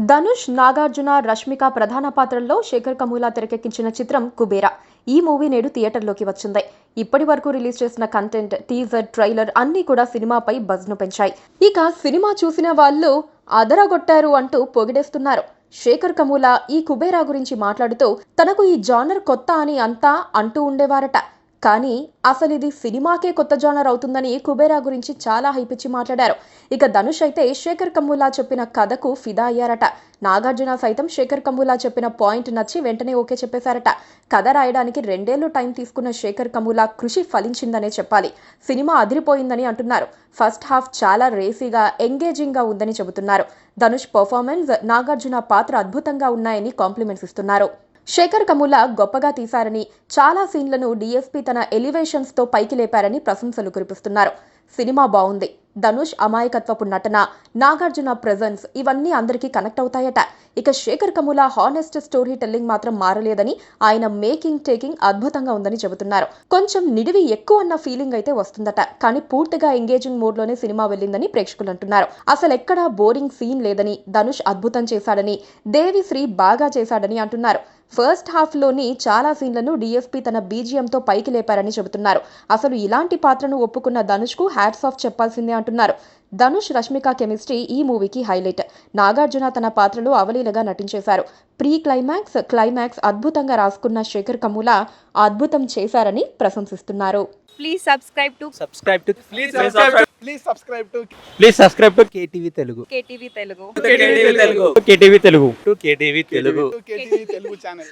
ధనుష్, నాగార్జున, రష్మిక ప్రధాన పాత్రల్లో శేఖర్ కమూలా తెరకెక్కించిన చిత్రం కుబేరా. ఈ మూవీ నేడు థియేటర్లోకి వచ్చింది. ఇప్పటి వరకు రిలీజ్ చేసిన కంటెంట్, టీజర్, ట్రైలర్ అన్నీ కూడా సినిమాపై బజ్ను పెంచాయి. ఇక సినిమా చూసిన వాళ్ళు అదరగొట్టారు అంటూ పొగిడేస్తున్నారు. శేఖర్ కమూలా ఈ కుబేరా గురించి మాట్లాడుతూ తనకు ఈ జానర్ కొత్త అని అంతా అంటూ ఉండేవారట. కానీ అసలు ఇది సినిమాకే కొత్త జానర్ అవుతుందని కుబేరా గురించి చాలా హైపిచ్చి మాట్లాడారు. ఇక ధనుష్ అయితే శేఖర్ కమూలా చెప్పిన కథకు ఫిదా అయ్యారట. నాగార్జున సైతం శేఖర్ కమూలా చెప్పిన పాయింట్ నచ్చి వెంటనే ఓకే చెప్పేశారట. కథ రాయడానికి 2 ఏళ్లు టైం తీసుకున్న శేఖర్ కమూలా కృషి ఫలించిందనే చెప్పాలి. సినిమా అదిరిపోయిందని అంటున్నారు. ఫస్ట్ హాఫ్ చాలా రేసీగా, ఎంగేజింగ్ గా ఉందని చెబుతున్నారు. ధనుష్ పర్ఫార్మెన్స్, నాగార్జున పాత్ర అద్భుతంగా ఉన్నాయని కాంప్లిమెంట్స్ ఇస్తున్నారు. శేఖర్ కమూలా గొప్పగా తీశారని, చాలా సీన్లను డీఎస్పీ తన ఎలివేషన్స్ తో పైకి లేపారని ప్రశంసలు కురిపిస్తున్నారు. సినిమా బాగుంది. ధనుష్ అమాయకత్వపు నటన, నాగార్జున ప్రెజెన్స్ ఇవన్నీ అందరికీ కనెక్ట్ అవుతాయట. ఇక శేఖర్ కమూలా హానెస్ట్ స్టోరీ టెల్లింగ్ మాత్రం మారలేదని, ఆయన మేకింగ్ టేకింగ్ అద్భుతంగా ఉందని చెబుతున్నారు. కొంచెం నిడివి ఎక్కువ అన్న ఫీలింగ్ అయితే వస్తుందట. కానీ పూర్తిగా ఎంగేజింగ్ మోడ్ లోనే సినిమా వెళ్ళిందని ప్రేక్షకులు అంటున్నారు. అసలు ఎక్కడా బోరింగ్ సీన్ లేదని, ధనుష్ అద్భుతం చేశాడని, దేవిశ్రీ బాగా చేశాడని అంటున్నారు. ఫస్ట్ హాఫ్ లోని చాలా సీన్లను డీఎస్పీ తన బీజిఎంతో పైకి లేపారని చెబుతున్నారు. అసలు ఇలాంటి పాత్రను ఒప్పుకున్న ధనుష్ కు హ్యాట్స్ ఆఫ్ చెప్పాల్సిందే అంటున్నారు. ధనుష్, రష్మిక కెమిస్ట్రీ ఈ మూవీకి హైలైట్. నాగార్జున తన పాత్రలో అవలీలగా నటించేశారు. ప్రీ క్లైమాక్స్, క్లైమాక్స్ అద్భుతంగా రాసుకున్న శేఖర్ కమూలా అద్భుతం చేశారని ప్రశంసిస్తున్నారు. Please subscribe to KTV Telugu. KTV Telugu. KTV Telugu channel.